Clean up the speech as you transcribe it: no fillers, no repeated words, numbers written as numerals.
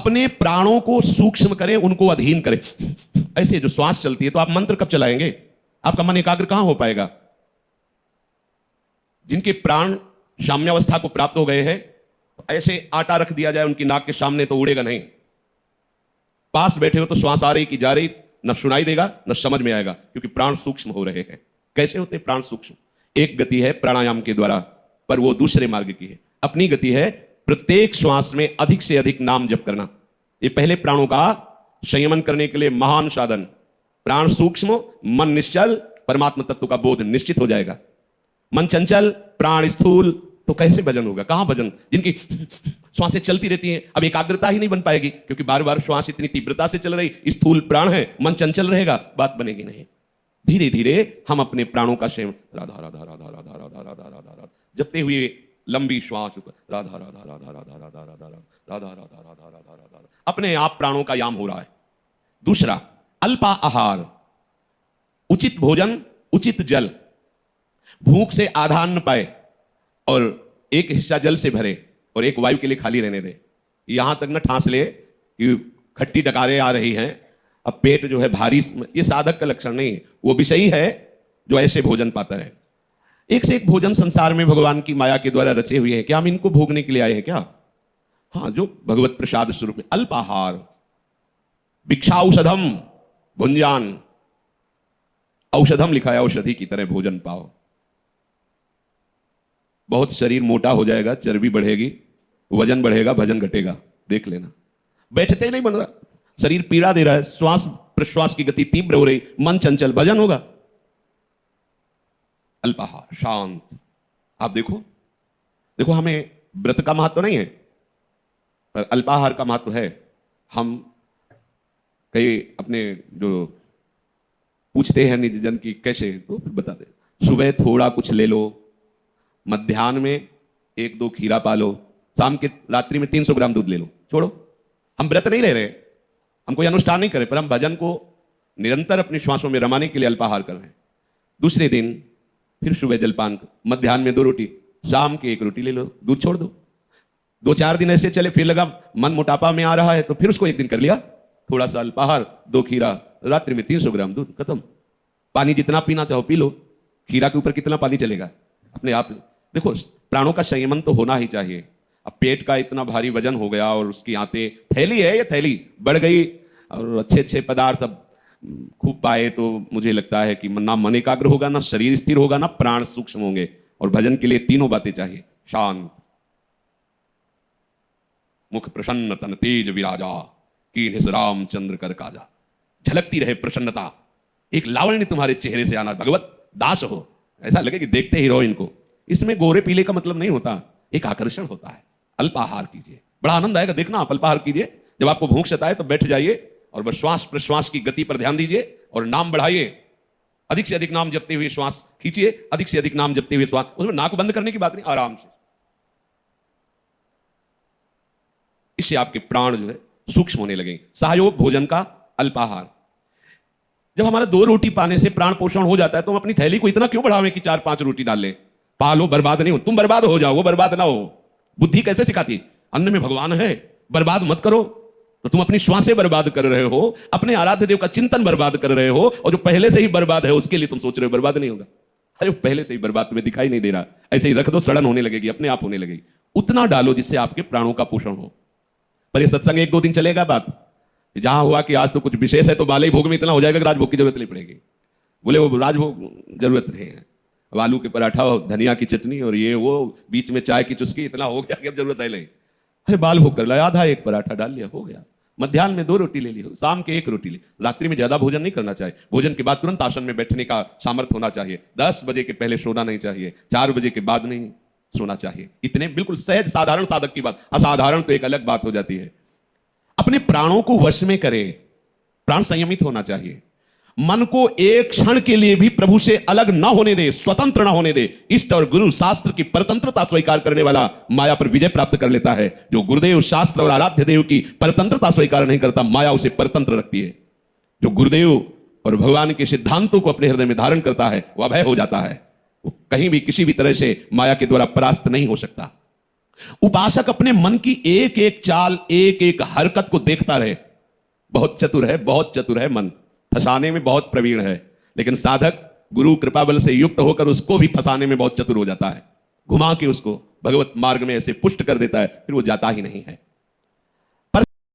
अपने प्राणों को सूक्ष्म करें, उनको अधीन करें। ऐसे जो श्वास चलती है, तो आप मंत्र कब चलाएंगे? आपका मन एकाग्र कहां हो पाएगा? जिनके प्राण साम्यावस्था को प्राप्त हो गए हैं, ऐसे आटा रख दिया जाए उनकी नाक के सामने तो उड़ेगा नहीं। पास बैठे हो तो श्वास आ रही कि जा रही न सुनाई देगा न समझ में आएगा, क्योंकि प्राण सूक्ष्म हो रहे हैं। कैसे होते प्राण सूक्ष्म? एक गति है प्राणायाम के द्वारा, पर वो दूसरे मार्ग की है। अपनी गति है प्रत्येक श्वास में अधिक से अधिक नाम जप करना। ये पहले प्राणों का संयमन करने के लिए महान साधन। प्राण सूक्ष्म, मन निश्चल, परमात्मा तत्व का बोध निश्चित हो जाएगा। मन चंचल, प्राण स्थूल, तो कैसे भजन होगा? कहां भजन? जिनकी श्वासें चलती रहती हैं, अब एकाग्रता ही नहीं बन पाएगी, क्योंकि बार बार श्वास इतनी तीव्रता से चल रही, स्थूल प्राण है, मन चंचल रहेगा, बात बनेगी नहीं। धीरे धीरे हम अपने प्राणों का संयम, राधा राधा राधा राधा राधा राधा राधा राधा जपते हुए लंबी श्वास, राधा राधा राधा राधा राधा राधा राधा राधा राधा राधा राधा, अपने आप प्राणों का याम हो रहा है। दूसरा, अल्पा आहार, उचित भोजन, उचित जल। भूख से आधा अन्न पाए और एक हिस्सा जल से भरे और एक वायु के लिए खाली रहने दे। यहां तक न ठांस ले कि खट्टी डकारें आ रही हैं, अब पेट जो है भारी, ये साधक का लक्षण नहीं है। वो विषयी है जो ऐसे भोजन पाता है। एक से एक भोजन संसार में भगवान की माया के द्वारा रचे हुए हैं। क्या हम इनको भोगने के लिए आए हैं क्या? हाँ, जो भगवत प्रसाद स्वरूप में। अल्पाहार, भिक्षा औषधम भुंजान, औषधम लिखा है, औषधि की तरह भोजन पाओ। बहुत शरीर मोटा हो जाएगा, चर्बी बढ़ेगी, वजन बढ़ेगा, भजन घटेगा, देख लेना। बैठते ही नहीं बन रहा, शरीर पीड़ा दे रहा है, श्वास प्रश्वास की गति तीव्र हो रही, मन चंचल, भजन होगा? अल्पाहार, शांत। आप देखो देखो, हमें व्रत का महत्व नहीं है, पर अल्पाहार का महत्व है। हम कई अपने जो पूछते हैं निज जन की कैसे, तो फिर बता दे। सुबह थोड़ा कुछ ले लो, मध्याह्न में 1-2 खीरा पालो, शाम के रात्रि में 300 ग्राम दूध ले लो। छोड़ो, हम व्रत नहीं रह रहे, हम कोई अनुष्ठान नहीं कर रहे, पर हम भजन को निरंतर अपनी श्वासों में रमाने के लिए अल्पाहार कर रहे हैं। दूसरे दिन फिर सुबह जलपान, मध्याह्न में 2 रोटी, शाम की 1 रोटी ले लो, दूध छोड़ दो। 2-4 दिन ऐसे चले, फिर लगा मन मोटापा में आ रहा है, तो फिर उसको 1 दिन कर लिया, थोड़ा सा अल्पाहार, 2 खीरा, रात्रि में 300 ग्राम दूध, खत्म। पानी जितना पीना चाहो पी लो, खीरा के ऊपर कितना पानी चलेगा अपने आप। देखो, प्राणों का संयमन तो होना ही चाहिए। अब पेट का इतना भारी वजन हो गया और उसकी आंतें, थैली है ये, थैली बढ़ गई और अच्छे अच्छे पदार्थ अब खूब पाए, तो मुझे लगता है कि ना मन एकाग्र होगा, ना शरीर स्थिर होगा, ना प्राण सूक्ष्म होंगे। और भजन के लिए तीनों बातें चाहिए। शांत, मुख प्रसन्न, तन तेज विराजा, कीन्हिस रामचंद्र कर काजा। झलकती रहे प्रसन्नता, एक लावण्य तुम्हारे चेहरे से आना। भगवत दास हो, ऐसा लगे कि देखते ही रहो इनको। इसमें गोरे पीले का मतलब नहीं होता, एक आकर्षण होता है। अल्पाहार कीजिए, बड़ा आनंद आएगा। देखना, आप अल्पाहार कीजिए, जब आपको भूख सताए तो बैठ जाइए और बस श्वास प्रश्वास की गति पर ध्यान दीजिए और नाम बढ़ाइए। अधिक से अधिक नाम जपते हुए श्वास खींचिए, अधिक से अधिक नाम जपते हुए श्वास, उसमें नाक बंद करने की बात नहीं, आराम से। इससे आपके प्राण जो है सूक्ष्म होने लगेंगे। सहयोग भोजन का अल्पाहार। जब हमारा 2 रोटी पाने से प्राण पोषण हो जाता है, तो हम अपनी थैली को इतना क्यों बढ़ावें कि 4-5 रोटी डाल ले? पालो, बर्बाद नहीं हो, तुम बर्बाद हो जाओ, वो बर्बाद ना हो। बुद्धि कैसे सिखाती? अन्न में भगवान है, बर्बाद मत करो। तो तुम अपनी श्वासें बर्बाद कर रहे हो, अपने आराध्य देव का चिंतन बर्बाद कर रहे हो, और जो पहले से ही बर्बाद है उसके लिए तुम सोच रहे हो बर्बाद नहीं होगा। अरे पहले से ही बर्बाद तुम्हें दिखाई नहीं दे रहा, ऐसे ही रख दो, सड़न होने लगेगी, अपने आप होने लगेगी। उतना डालो जिससे आपके प्राणों का पोषण हो। पर ये सत्संग 1-2 दिन चलेगा बात, जहां हुआ कि आज तो कुछ विशेष है, तो बाले भोग में इतना हो जाएगा कि राजभोग की जरूरत नहीं पड़ेगी। बोले वो राजभोग जरूरत नहीं है, अब आलू के पराठा और धनिया की चटनी और ये वो, बीच में चाय की चुस्की, इतना हो गया कि अब जरूरत है नहीं। अरे बाल भोग कर लिया, आधा 1 पराठा डाल लिया, हो गया। मध्याह्न में 2 रोटी ले ली, शाम के 1 रोटी ली। रात्रि में ज्यादा भोजन नहीं करना चाहिए। भोजन के बाद तुरंत आसन में बैठने का सामर्थ्य होना चाहिए। 10 बजे के पहले सोना नहीं चाहिए, 4 बजे के बाद नहीं सोना चाहिए। इतने बिल्कुल सहज साधारण साधक की बात। असाधारण तो एक अलग बात हो जाती है। अपने प्राणों को वश में करे, प्राण संयमित होना चाहिए। मन को एक क्षण के लिए भी प्रभु से अलग ना होने दे, स्वतंत्र ना होने दे। इष्ट और गुरु शास्त्र की परतंत्रता स्वीकार करने वाला माया पर विजय प्राप्त कर लेता है। जो गुरुदेव शास्त्र और आराध्य देव की परतंत्रता स्वीकार नहीं करता, माया उसे परतंत्र रखती है। जो गुरुदेव और भगवान के सिद्धांतों को अपने हृदय में धारण करता है, वह अभय हो जाता है। वो कहीं भी किसी भी तरह से माया के द्वारा परास्त नहीं हो सकता। उपासक अपने मन की एक एक चाल, एक एक हरकत को देखता रहे। बहुत चतुर है, बहुत चतुर है मन, फंसाने में बहुत प्रवीण है। लेकिन साधक गुरु कृपा बल से युक्त होकर उसको भी फंसाने में बहुत चतुर हो जाता है, घुमा के उसको भगवत मार्ग में ऐसे पुष्ट कर देता है, फिर वो जाता ही नहीं है।